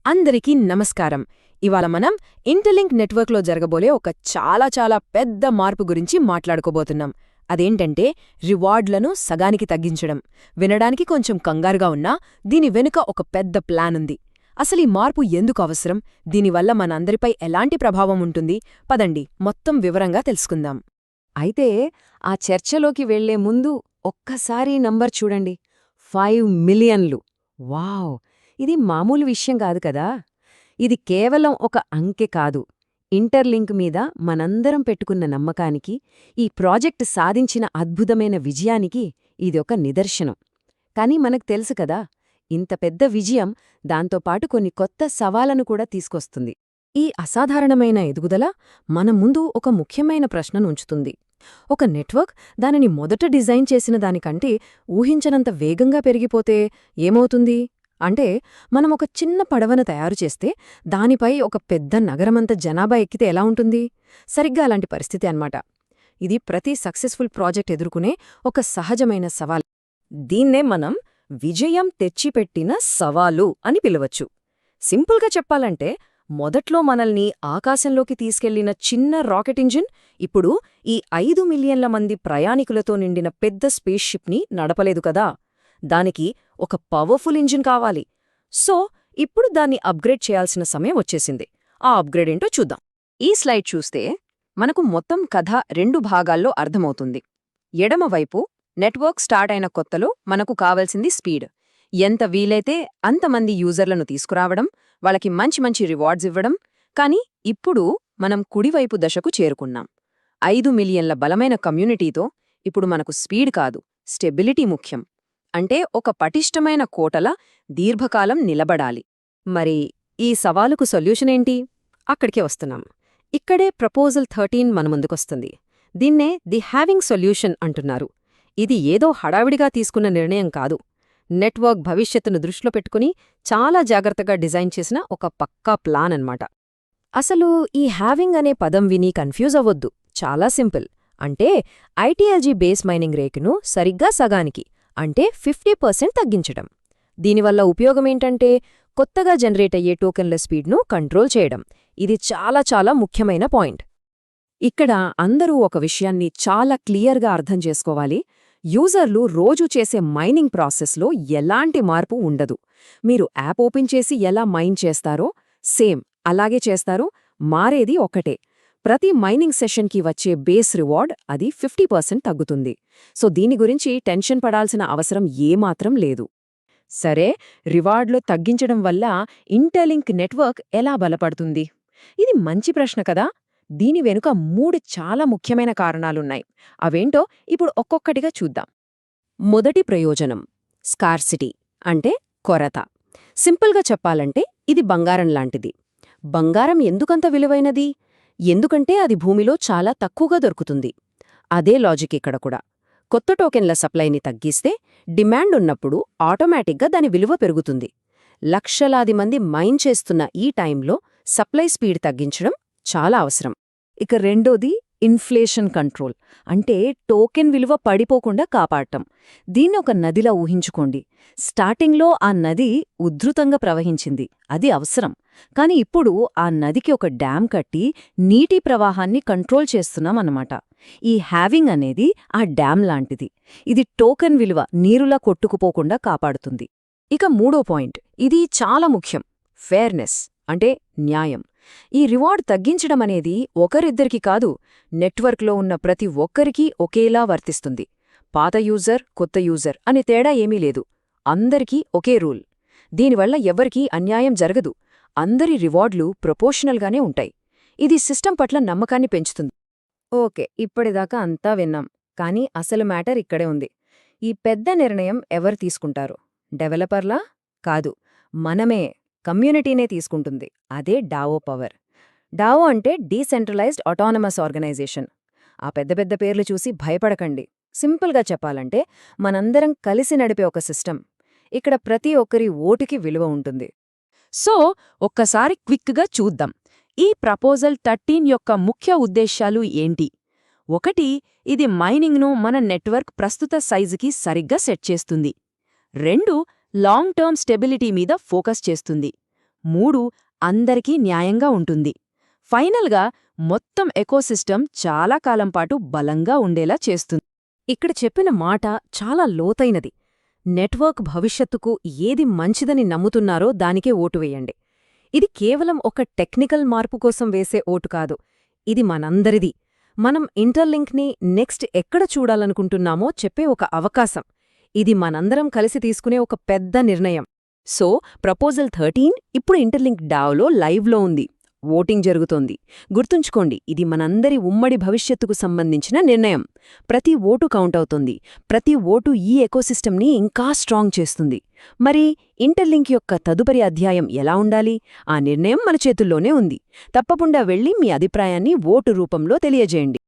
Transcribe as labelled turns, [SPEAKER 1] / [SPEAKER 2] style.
[SPEAKER 1] అందరికీ నమస్కారం. ఇవాళ మనం ఇంటర్లింక్ నెట్వర్క్లో జరగబోలే ఒక చాలా పెద్ద మార్పు గురించి మాట్లాడుకోబోతున్నాం. అదేంటంటే రివార్డ్లను సగానికి తగ్గించడం. వినడానికి కొంచెం కంగారుగా ఉన్నా దీని వెనుక ఒక పెద్ద ప్లాన్ ఉంది. అసలీ మార్పు ఎందుకు అవసరం, దీనివల్ల మనందరిపై ఎలాంటి ప్రభావం ఉంటుంది, పదండి మొత్తం వివరంగా తెలుసుకుందాం.
[SPEAKER 2] అయితే ఆ చర్చలోకి వెళ్లే ముందు ఒక్కసారి నంబర్ చూడండి. 5 మిలియన్లు. వావ్! ఇది మామూలు విషయం కాదు కదా. ఇది కేవలం ఒక అంకె కాదు. ఇంటర్లింక్ మీద మనందరం పెట్టుకున్న నమ్మకానికి, ఈ ప్రాజెక్ట్ సాధించిన అద్భుతమైన విజయానికి ఇది ఒక నిదర్శనం. కానీ మనకు తెలుసు కదా, ఇంత పెద్ద విజయం దాంతోపాటు కొన్ని కొత్త సవాళ్లను కూడా తీసుకొస్తుంది.
[SPEAKER 1] ఈ అసాధారణమైన ఎదుగుదల మన ముందు ఒక ముఖ్యమైన ప్రశ్నను ఉంచుతుంది. ఒక నెట్వర్క్ దానిని మొదట డిజైన్ చేసిన దానికంటే ఊహించనంత వేగంగా పెరిగిపోతే ఏమవుతుంది అంటే, మనం ఒక చిన్న పడవను తయారు చేస్తే దానిపై ఒక పెద్ద నగరమంత జనాభా ఎక్కితే ఎలా ఉంటుంది? సరిగ్గా అలాంటి పరిస్థితి అన్నమాట. ఇది ప్రతి సక్సెస్ఫుల్ ప్రాజెక్ట్ ఎదుర్కొనే ఒక సహజమైన సవాల్.
[SPEAKER 2] దీన్నే మనం విజయం తెచ్చిపెట్టిన సవాలు అని పిలవచ్చు. సింపుల్గా చెప్పాలంటే, మొదట్లో మనల్ని ఆకాశంలోకి తీసుకెళ్లిన చిన్న రాకెట్ ఇంజిన్ ఇప్పుడు ఈ 5 మిలియన్ల మంది ప్రయాణికులతో నిండిన పెద్ద స్పేస్ షిప్ని నడపలేదు కదా. దానికి ఒక పవర్ఫుల్ ఇంజిన్ కావాలి. సో ఇప్పుడు దాన్ని అప్గ్రేడ్ చేయాల్సిన సమయం వచ్చేసింది. ఆ అప్గ్రేడ్ ఏంటో చూద్దాం. ఈ స్లైడ్ చూస్తే మనకు మొత్తం కథ 2 భాగాల్లో అర్థమవుతుంది. ఎడమవైపు నెట్వర్క్ స్టార్ట్ అయిన కొత్తలో మనకు కావలసింది స్పీడ్. ఎంత వీలైతే అంతమంది యూజర్లను తీసుకురావడం, వాళ్ళకి మంచి రివార్డ్స్ ఇవ్వడం. కానీ ఇప్పుడు మనం కుడివైపు దశకు చేరుకున్నాం. 5 మిలియన్ల బలమైన కమ్యూనిటీతో ఇప్పుడు మనకు స్పీడ్ కాదు, స్టెబిలిటీ ముఖ్యం. అంటే ఒక పటిష్టమైన కోటల దీర్ఘకాలం నిలబడాలి.
[SPEAKER 1] మరి ఈ సవాలుకు సొల్యూషన్ ఏంటి? అక్కడికే వస్తున్నాం. ఇక్కడే ప్రపోజల్ 13 మన ముందుకొస్తుంది. దీన్నే ది హ్యావింగ్ సొల్యూషన్ అంటున్నారు. ఇది ఏదో హడావిడిగా తీసుకున్న నిర్ణయం కాదు. నెట్వర్క్ భవిష్యత్తును దృష్టిలో పెట్టుకుని చాలా జాగ్రత్తగా డిజైన్ చేసిన ఒక పక్కా ప్లాన్ అన్నమాట. అసలు ఈ హ్యావింగ్ అనే పదం విని కన్ఫ్యూజ్ అవ్వొద్దు. చాలా సింపుల్. అంటే ఐటీఎల్జీ బేస్ మైనింగ్ రేటును సరిగ్గా సగానికి, అంటే 50% తగ్గించడం. దీనివల్ల ఉపయోగమేంటంటే కొత్తగా జనరేట్ అయ్యే టోకెన్ల స్పీడ్ను కంట్రోల్ చేయడం. ఇది చాలా ముఖ్యమైన పాయింట్. ఇక్కడ అందరూ ఒక విషయాన్ని చాలా క్లియర్గా అర్థం చేసుకోవాలి. యూజర్లు రోజూ చేసే మైనింగ్ ప్రాసెస్లో ఎలాంటి మార్పు ఉండదు. మీరు యాప్ ఓపెన్ చేసి ఎలా మైన్ చేస్తారో సేమ్ అలాగే చేస్తారు. మారేది ఒక్కటే. ప్రతి మైనింగ్ సెషన్కి వచ్చే బేస్ రివార్డ్ అది 50% తగ్గుతుంది. సో దీని గురించి టెన్షన్ పడాల్సిన అవసరం ఏమాత్రం లేదు. సరే, రివార్డ్లో తగ్గించడం వల్ల ఇంటర్లింక్ నెట్వర్క్ ఎలా బలపడుతుంది? ఇది మంచి ప్రశ్న కదా. దీని వెనుక 3 చాలా ముఖ్యమైన కారణాలున్నాయి. అవేంటో ఇప్పుడు ఒక్కొక్కటిగా చూద్దాం. మొదటి ప్రయోజనం స్కార్సిటీ, అంటే కొరత. సింపుల్గా చెప్పాలంటే ఇది బంగారం లాంటిది. బంగారం ఎందుకంత విలువైనది? ఎందుకంటే అది భూమిలో చాలా తక్కువగా దొరుకుతుంది. అదే లాజిక్ ఇక్కడ కూడా. కొత్త టోకెన్ల సప్లైని తగ్గిస్తే డిమాండ్ ఉన్నప్పుడు ఆటోమేటిక్గా దాని విలువ పెరుగుతుంది. లక్షలాది మంది మైన్ చేస్తున్న ఈ టైంలో సప్లై స్పీడ్ తగ్గించడం చాలా అవసరం. ఇక రెండోది ఇన్ఫ్లేషన్ కంట్రోల్, అంటే టోకెన్ విలువ పడిపోకుండా కాపాడటం. దీన్ని ఒక నదిలా ఊహించుకోండి. స్టార్టింగ్లో ఆ నది ఉధృతంగా ప్రవహించింది, అది అవసరం. కాని ఇప్పుడు ఆ నదికి ఒక డ్యామ్ కట్టి నీటి ప్రవాహాన్ని కంట్రోల్ చేస్తున్నామన్నమాట. ఈ హ్యావింగ్ అనేది ఆ డ్యామ్ లాంటిది. ఇది టోకెన్ విలువ నీరులా కొట్టుకుపోకుండా కాపాడుతుంది. ఇక మూడో పాయింట్, ఇది చాలా ముఖ్యం, ఫేర్నెస్, అంటే న్యాయం. ఈ రివార్డ్ తగ్గించడం అనేది ఒకరిద్దరికి కాదు, నెట్వర్క్లో ఉన్న ప్రతి ఒక్కరికీ ఒకేలా వర్తిస్తుంది. పాత యూజర్, కొత్త యూజర్ అనే తేడా ఏమీ లేదు. అందరికీ ఒకే రూల్. దీనివల్ల ఎవ్వరికీ అన్యాయం జరగదు. అందరి రివార్డ్లు ప్రపోర్షనల్గానే ఉంటాయి. ఇది సిస్టమ్ పట్ల నమ్మకాన్ని పెంచుతుంది. ఓకే, ఇప్పటిదాకా అంతా విన్నాం. కానీ అసలు మ్యాటర్ ఇక్కడే ఉంది. ఈ పెద్ద నిర్ణయం ఎవరు తీసుకుంటారు? డెవలపర్లా? కాదు, మనమే, కమ్యూనిటీనే తీసుకుంటుంది. అదే డావో పవర్. డావో అంటే డీసెంట్రలైజ్డ్ ఆటోనమస్ ఆర్గనైజేషన్. ఆ పెద్ద పేర్లు చూసి భయపడకండి. సింపుల్గా చెప్పాలంటే మనందరం కలిసి నడిపే ఒక సిస్టమ్. ఇక్కడ ప్రతి ఒక్కరి ఓటుకి విలువ ఉంటుంది.
[SPEAKER 2] సో ఒక్కసారి క్విక్గా చూద్దాం. ఈ ప్రపోజల్ 13 యొక్క ముఖ్య ఉద్దేశాలు ఏంటి? 1, ఇది మైనింగ్ను మన నెట్వర్క్ ప్రస్తుత సైజుకి సరిగ్గా సెట్ చేస్తుంది. 2, లాంగ్ టర్మ్ స్టెబిలిటీ మీద ఫోకస్ చేస్తుంది. 3 అందరికీ న్యాయంగా ఉంటుంది. ఫైనల్గా మొత్తం ఎకోసిస్టమ్ చాలా కాలం పాటు బలంగా ఉండేలా చేస్తుంది.
[SPEAKER 1] ఇక్కడ చెప్పిన మాట చాలా లోతైనది. నెట్వర్క్ భవిష్యత్తుకు ఏది మంచిదని నమ్ముతున్నారో దానికే ఓటు వేయండి. ఇది కేవలం ఒక టెక్నికల్ మార్పు కోసం వేసే ఓటు కాదు. ఇది మనందరిది. మనం ఇంటర్లింక్ని నెక్స్ట్ ఎక్కడ చూడాలనుకుంటున్నామో చెప్పే ఒక అవకాశం. ఇది మనందరం కలిసి తీసుకునే ఒక పెద్ద నిర్ణయం.
[SPEAKER 2] సో ప్రపోజల్ 13 ఇప్పుడు ఇంటర్లింక్ డావ్లో లైవ్లో ఉంది. ఓటింగ్ జరుగుతోంది. గుర్తుంచుకోండి, ఇది మనందరి ఉమ్మడి భవిష్యత్తుకు సంబంధించిన నిర్ణయం. ప్రతి ఓటు కౌంట్ అవుతుంది. ప్రతి ఓటు ఈ ఎకోసిస్టమ్ని ఇంకా స్ట్రాంగ్ చేస్తుంది. మరి ఇంటర్లింక్ యొక్క తదుపరి అధ్యాయం ఎలా ఉండాలి? ఆ నిర్ణయం మన చేతుల్లోనే ఉంది. తప్పకుండా వెళ్ళి మీ అభిప్రాయాన్ని ఓటు రూపంలో తెలియజేయండి.